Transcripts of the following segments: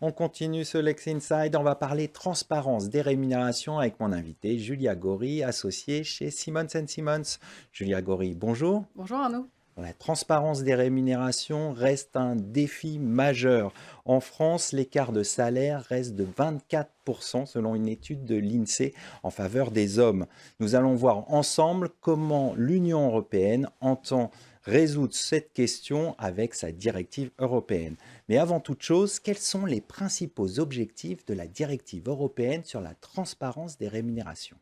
On continue ce Lex Inside. On va parler transparence des rémunérations avec mon invité Julia Gori, associée chez Simmons Simmons. Julia Gori, bonjour. Bonjour Arnaud. La transparence des rémunérations reste un défi majeur. En France, l'écart de salaire reste de 24% selon une étude de l'INSEE en faveur des hommes. Nous allons voir ensemble comment l'Union européenne entend résoudre cette question avec sa directive européenne. Mais avant toute chose, quels sont les principaux objectifs de la directive européenne sur la transparence des rémunérations?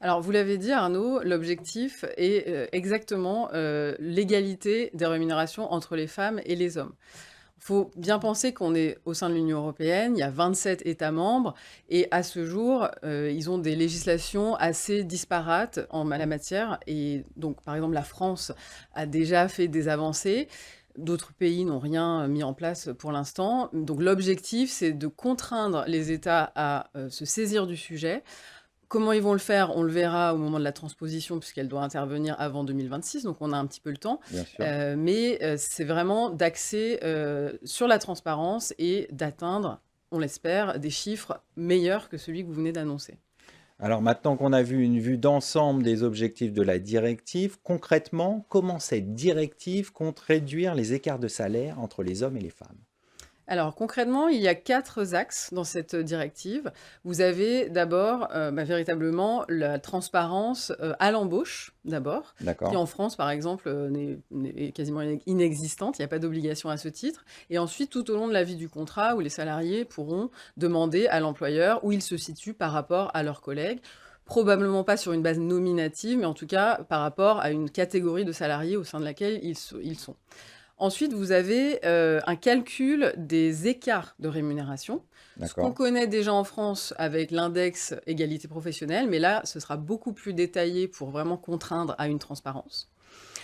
Alors vous l'avez dit Arnaud, l'objectif est exactement l'égalité des rémunérations entre les femmes et les hommes. Il faut bien penser qu'on est au sein de l'Union européenne, il y a 27 États membres et à ce jour, ils ont des législations assez disparates en la matière. Et donc par exemple la France a déjà fait des avancées. D'autres pays n'ont rien mis en place pour l'instant. Donc l'objectif, c'est de contraindre les États à se saisir du sujet. Comment ils vont le faire, on le verra au moment de la transposition, puisqu'elle doit intervenir avant 2026, donc on a un petit peu le temps. Bien sûr. C'est vraiment d'axer sur la transparence et d'atteindre, on l'espère, des chiffres meilleurs que celui que vous venez d'annoncer. Alors maintenant qu'on a vu une vue d'ensemble des objectifs de la directive, concrètement, comment cette directive compte réduire les écarts de salaire entre les hommes et les femmes? Alors concrètement, il y a 4 axes dans cette directive. Vous avez d'abord véritablement la transparence à l'embauche, d'abord, qui D'accord. en France, par exemple, est quasiment inexistante. Il n'y a pas d'obligation à ce titre. Et ensuite, tout au long de la vie du contrat, où les salariés pourront demander à l'employeur où ils se situent par rapport à leurs collègues. Probablement pas sur une base nominative, mais en tout cas par rapport à une catégorie de salariés au sein de laquelle ils sont. Ensuite, vous avez un calcul des écarts de rémunération, ce qu'on D'accord. connaît déjà en France avec l'index égalité professionnelle, mais là, ce sera beaucoup plus détaillé pour vraiment contraindre à une transparence.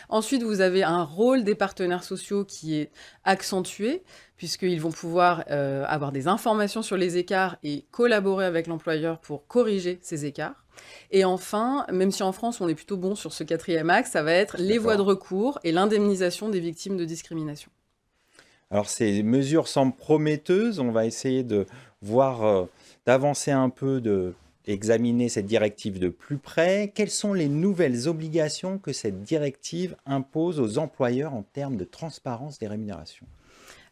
Ensuite, vous avez un rôle des partenaires sociaux qui est accentué, puisqu'ils vont pouvoir avoir des informations sur les écarts et collaborer avec l'employeur pour corriger ces écarts. Et enfin, même si en France on est plutôt bon sur ce 4e axe, ça va être les voies de D'accord. recours et l'indemnisation des victimes de discrimination. Alors ces mesures semblent prometteuses. On va essayer de voir, d'avancer un peu, examiner cette directive de plus près. Quelles sont les nouvelles obligations que cette directive impose aux employeurs en termes de transparence des rémunérations?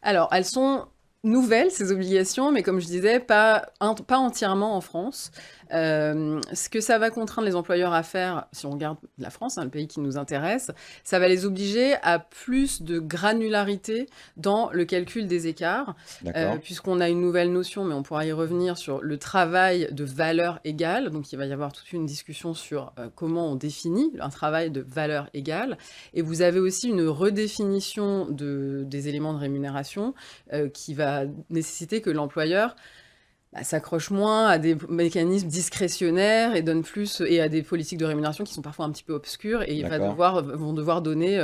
Alors, elles sont nouvelles, ces obligations, mais comme je disais, pas entièrement en France. Ce que ça va contraindre les employeurs à faire, si on regarde la France, hein, le pays qui nous intéresse, ça va les obliger à plus de granularité dans le calcul des écarts, D'accord. puisqu'on a une nouvelle notion, mais on pourra y revenir sur le travail de valeur égale. Donc, il va y avoir toute une discussion sur comment on définit un travail de valeur égale. Et vous avez aussi une redéfinition des éléments de rémunération qui va nécessiter que l'employeur s'accroche moins à des mécanismes discrétionnaires et donne plus et à des politiques de rémunération qui sont parfois un petit peu obscures et D'accord. vont devoir donner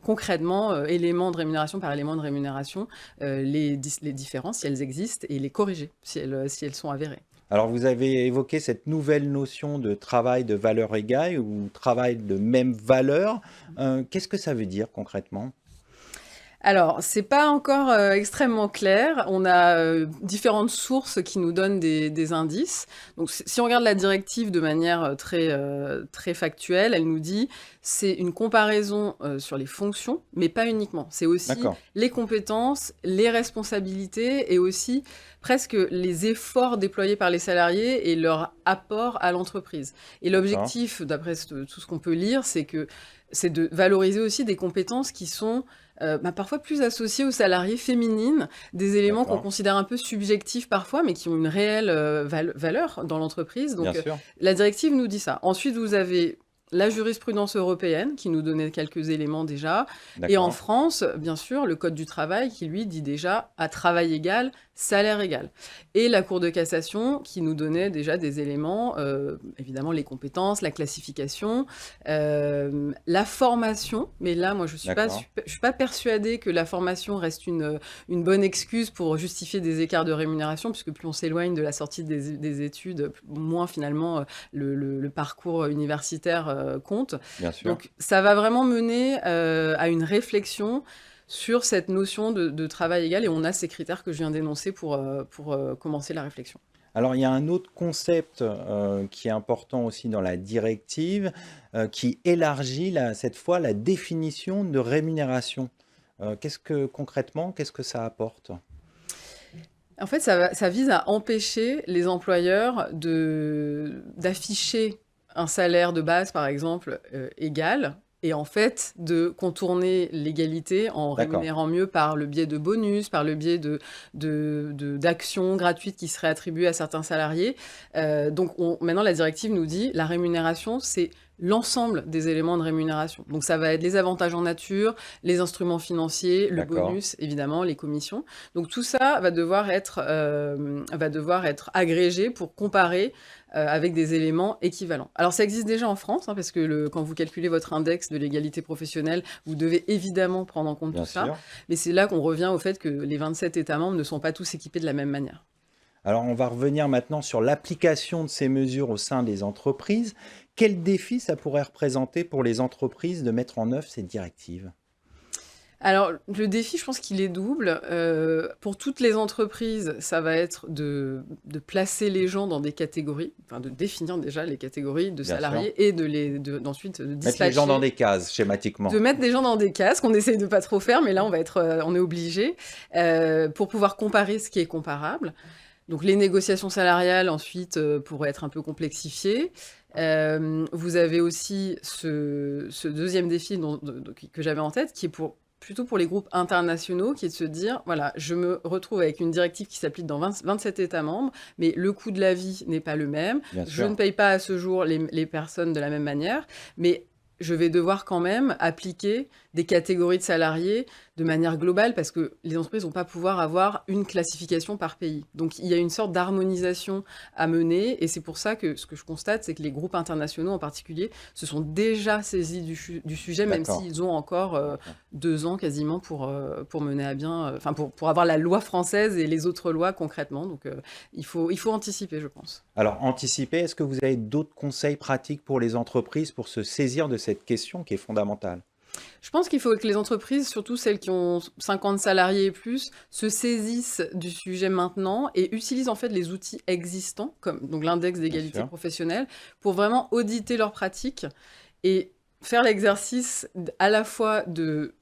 concrètement éléments de rémunération par élément de rémunération les différences si elles existent et les corriger si elles sont avérées. Alors vous avez évoqué cette nouvelle notion de travail de valeur égale ou travail de même valeur. Qu'est-ce que ça veut dire concrètement? Alors, c'est pas encore extrêmement clair. On a différentes sources qui nous donnent des indices. Donc, si on regarde la directive de manière très factuelle, elle nous dit c'est une comparaison sur les fonctions, mais pas uniquement. C'est aussi D'accord. les compétences, les responsabilités et aussi presque les efforts déployés par les salariés et leur apport à l'entreprise. Et D'accord. l'objectif, d'après tout ce qu'on peut lire, c'est de valoriser aussi des compétences qui sont parfois plus associées aux salariés féminines, des éléments qu'on D'accord. considère un peu subjectifs parfois, mais qui ont une réelle valeur dans l'entreprise. Bien Donc, sûr. la directive nous dit ça. Ensuite, vous avez la jurisprudence européenne qui nous donnait quelques éléments déjà. Et en D'accord. France, bien sûr, le Code du travail qui, lui, dit déjà à travail égal, salaire égal. Et la Cour de cassation qui nous donnait déjà des éléments, évidemment les compétences, la classification, la formation. Mais là, moi, D'accord. je suis pas persuadée que la formation reste une bonne excuse pour justifier des écarts de rémunération, puisque plus on s'éloigne de la sortie des études, moins finalement le parcours universitaire compte. Bien sûr. Donc ça va vraiment mener à une réflexion sur cette notion de travail égal et on a ces critères que je viens d'énoncer pour commencer la réflexion. Alors, il y a un autre concept qui est important aussi dans la directive, qui élargit cette fois la définition de rémunération. Concrètement, qu'est-ce que ça apporte? En fait, ça vise à empêcher les employeurs d'afficher un salaire de base, par exemple, égal, et en fait de contourner l'égalité en D'accord, rémunérant mieux par le biais de bonus, par le biais d'actions gratuites qui seraient attribuées à certains salariés. Donc maintenant, la directive nous dit la rémunération, c'est l'ensemble des éléments de rémunération. Donc ça va être les avantages en nature, les instruments financiers, le d'accord. bonus, évidemment, les commissions. Donc tout ça va devoir être agrégé pour comparer avec des éléments équivalents. Alors ça existe déjà en France, hein, parce que quand vous calculez votre index de l'égalité professionnelle, vous devez évidemment prendre en compte Bien tout ça. sûr. Mais c'est là qu'on revient au fait que les 27 États membres ne sont pas tous équipés de la même manière. Alors, on va revenir maintenant sur l'application de ces mesures au sein des entreprises. Quel défi ça pourrait représenter pour les entreprises de mettre en œuvre ces directives? Alors, le défi, je pense qu'il est double. Pour toutes les entreprises, ça va être de placer les gens dans des catégories, enfin de définir déjà les catégories de Bien sûr. salariés et d'ensuite Mettre les gens dans dispatcher, des cases, schématiquement. de mettre des gens dans des cases qu'on essaye de pas trop faire, mais là on est obligé pour pouvoir comparer ce qui est comparable. Donc les négociations salariales ensuite pourraient être un peu complexifiées. Vous avez aussi ce deuxième défi que j'avais en tête, qui est plutôt pour les groupes internationaux, qui est de se dire, voilà, je me retrouve avec une directive qui s'applique dans 27 États membres, mais le coût de la vie n'est pas le même. Bien Je sûr. ne paye pas à ce jour les personnes de la même manière, mais je vais devoir quand même appliquer des catégories de salariés de manière globale parce que les entreprises vont pas pouvoir avoir une classification par pays. Donc il y a une sorte d'harmonisation à mener et c'est pour ça que ce que je constate, c'est que les groupes internationaux en particulier se sont déjà saisis du sujet, même D'accord. s'ils ont encore D'accord. 2 ans quasiment pour mener à bien, enfin pour avoir la loi française et les autres lois concrètement. Donc il faut anticiper, je pense. Alors, anticiper, est-ce que vous avez d'autres conseils pratiques pour les entreprises pour se saisir de cette question qui est fondamentale? Je pense qu'il faut que les entreprises, surtout celles qui ont 50 salariés et plus, se saisissent du sujet maintenant et utilisent en fait les outils existants, comme donc l'index Bien d'égalité sûr. professionnelle, pour vraiment auditer leurs pratiques et faire l'exercice à la fois de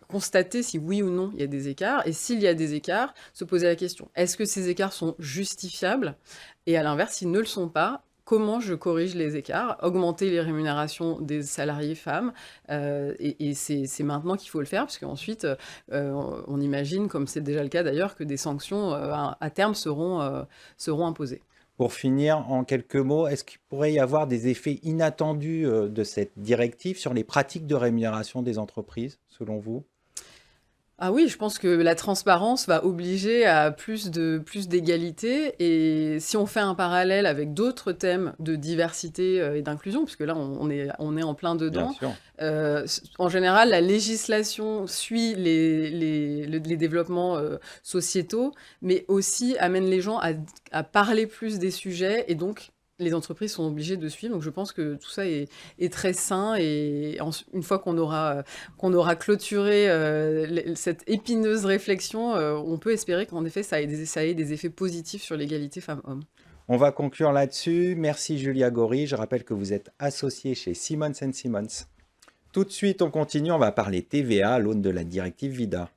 constater si oui ou non il y a des écarts, et s'il y a des écarts, se poser la question, est-ce que ces écarts sont justifiables? Et à l'inverse, s'ils ne le sont pas, comment je corrige les écarts, augmenter les rémunérations des salariés femmes, et c'est maintenant qu'il faut le faire, parce qu'ensuite, on imagine, comme c'est déjà le cas d'ailleurs, que des sanctions à terme seront imposées. Pour finir, en quelques mots, est-ce qu'il pourrait y avoir des effets inattendus de cette directive sur les pratiques de rémunération des entreprises, selon vous? Ah oui, je pense que la transparence va obliger à plus d'égalité et si on fait un parallèle avec d'autres thèmes de diversité, et d'inclusion, puisque là on est en plein Bien dedans, sûr. en général la législation suit les développements, sociétaux, mais aussi amène les gens à parler plus des sujets et donc les entreprises sont obligées de suivre. Donc je pense que tout ça est très sain et une fois qu'on aura clôturé cette épineuse réflexion, on peut espérer qu'en effet, ça ait des effets positifs sur l'égalité femmes-hommes. On va conclure là-dessus. Merci Julia Gori. Je rappelle que vous êtes associée chez Simmons & Simmons. Tout de suite, on continue. On va parler TVA à l'aune de la directive VIDA.